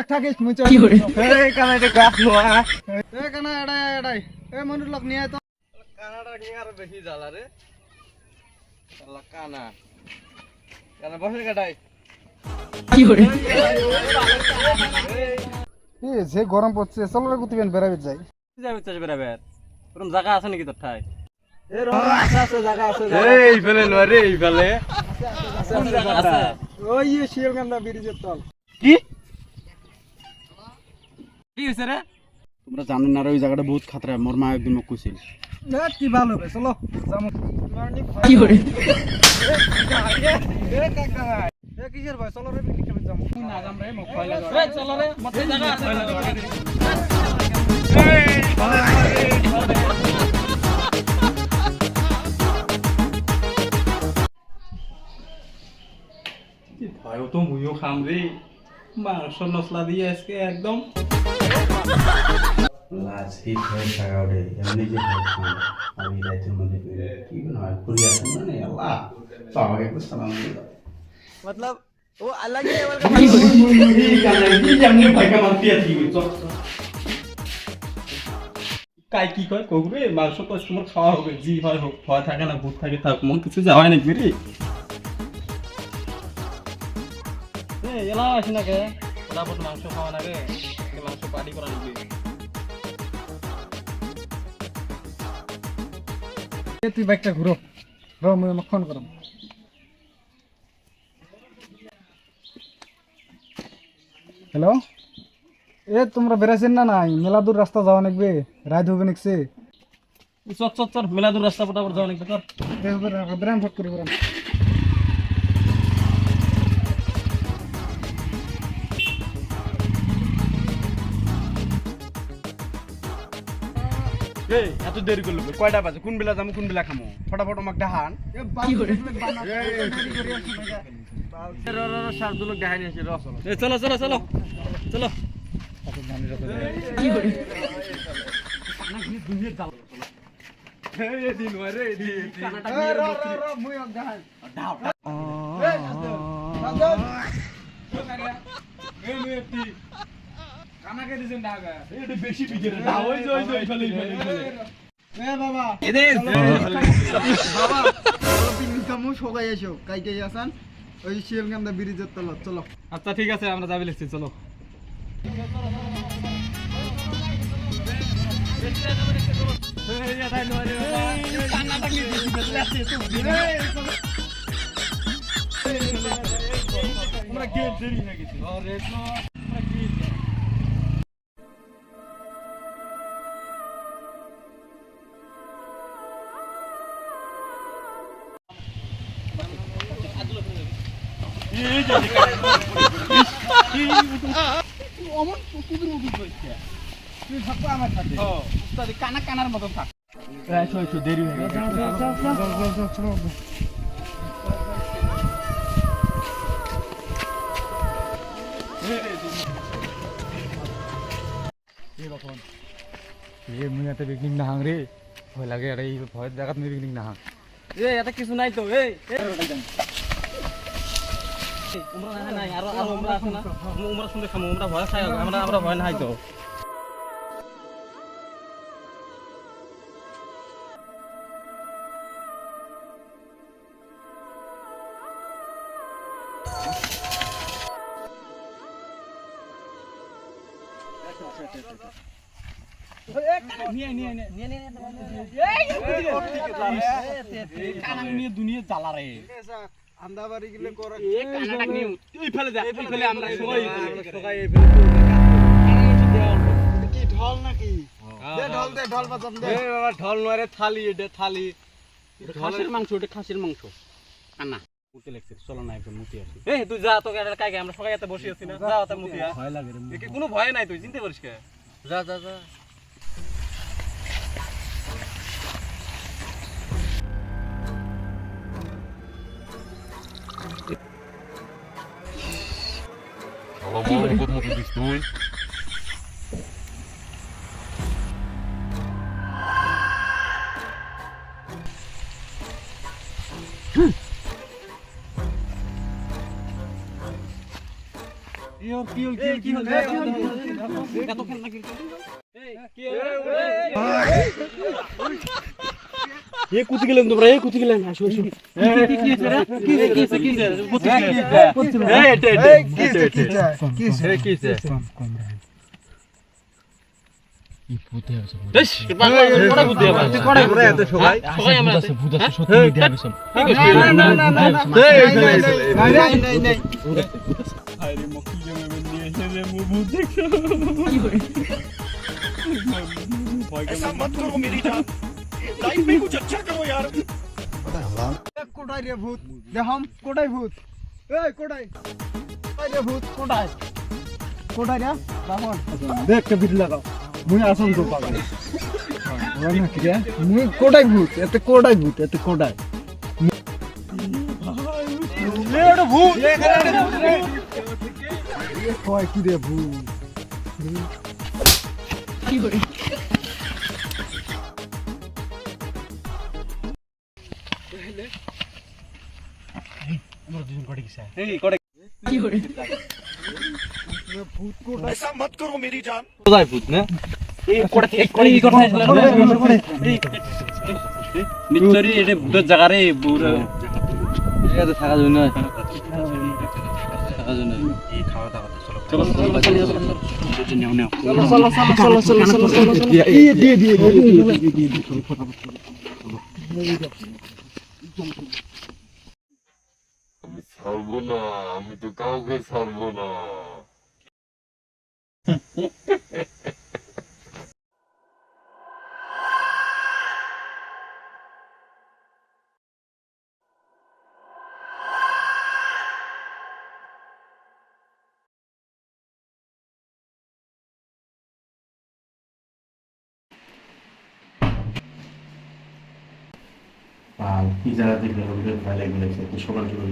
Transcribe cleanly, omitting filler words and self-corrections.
থাকিস মুই চল এই কানা এটা গাছ নোয়া এই কানা এড়াই এই মনুর লোক নিয়ে তো কানাটা নিয়ে আর বেশি জ্বালা রে শালা কানা কানা বসে কাটাই কি করে এই যে গরম পড়ছে চল রে কুতিবেন বেরাবে যাই যাবে চাষ বেরাবে ওরকম জায়গা আছে নাকি তোর ঠাই এই রকম আছে জায়গা আছে এই ফেলে নয় রে এই ফেলে আছে ওই শিয়ালকান্দা ব্রিজের তল কি কি হইছে রে তোমরা জানো না ওই জায়গাটা বহুত খাতরা মোর মা একদিন মোক কইছিল না কি ভালো হবে চলো যামু কি করে এ কাকা এ কিসের ভাই চলো রে পিকনিক খেতে যামু না যাম রে মোক ভয় লাগে এই চলো রে মতে জায়গা আছে ভয়ও তো মুইও খাম রে মাংস মশলা দিয়ে আজকে একদম লাজ এই ভয় থাকা ওরে এমনি যে ভয় খান আমি রাতের মধ্যে কি নয় করি আসেন মানে আল্লাহ বাবাকে একটু সালাম দিয়ে দাও मतलब वो अलग ही लेवल का এই গানা কি জানি ভয় কা মারতি আছি চল কাই কি কয় কগরে মাংস তো তোমার খাওয়া হবে জি হয় হোক ভয় থাকে না ভূত থাকে থাক মন কিছু যাওয়াই নাকি রে এই এলা আসি না কে তারপর মাংস খাওয়া না রে মাংস পার্টি করা নাকি তুই বাইকটা ঘুরো র মুই আমাকে ফোন করম হ্যালো এ তোমরা বেরাছেন না নাই মেলা দূর রাস্তা যাওয়া লাগবে রাত হবে নাকছে চট চট চট মেলা দূর রাস্তা পটাপট যাওয়া নাকি তোর ব্রাম ফট করে ব্রাম এই এত দেরি করলো কয়টা বাজে কোন বেলা যামু কোন বেলা খামু ফটাফট আমাকে দেখান কি করে শার্দুলক দেখাই নিয়েছি র চলো চলো চলো চলো কি করে বেশি বিজে বাবা পিকনিক কামু সবাই এসো কাইকে আসান ওই শিয়ালকান্দা ব্রিজের তলত চলো আচ্ছা ঠিক আছে আমরা যাবি লিখছি চলো আমরা গেট দেরি হয়ে গেছি কানা কানার মতন থাক দেরি হয়ে গেছে মুইয়াতে পিকনিক না হাং রে ভয় লাগে আরে এই ভয়ের জায়গাত মুই পিকনিক না হাং এই এটা কিছু নাই তো এই উমরা নাই আর উমরা আছে না উমরা শুনতে খামু উমরা ভয় খাই আমরা ভয় নাই তো দুনিয়া জ্বালা রে আন্দাবাড়ি গেলে করে এই ফেলে যা এই ফেলে আমরা সবাই কি ঢল নাকি দে ঢল দে ঢল বাজাম দে এই বাবা ঢল নরে থালি এটা থালি খাসির মাংস ওটা খাসির মাংস কানা মুতি লাগছে চলো না একজন মুতি আসি এই তুই যা তোকে কাইকে আমরা সবাই এত বসে আছি না যা ওটা মুতি ভয় লাগে রে একে কোনো ভয় নাই তুই চিন্তা করিস কে যা যা যা Alamão, quanto motor disso, কুতি গেলেন তোমরা কুতি গেলেন আসো আসো কোটাই রে ভূত দেহম কোটাই ভূত এই কোটাই কোটাই রে ভূত কোটাই কোটাই রে রামন দেখ কে ভিড় লাগাও মুই আসন তো পাগল ওরা না কি রে মুই কোটাই ভূত এতে কোটাই এটা ভূত এ কয় কি রে ভূত নিশ্চয়ই এটা ভূতের জায়গা রে বুড়ো থাকা যায় না থাকা যায় না চলো ছাড়বো না, আমি তো কাউকে ছাড়বো না। আর কি জায়গা থেকে ওদের ভয় লাগবে সকাল সকাল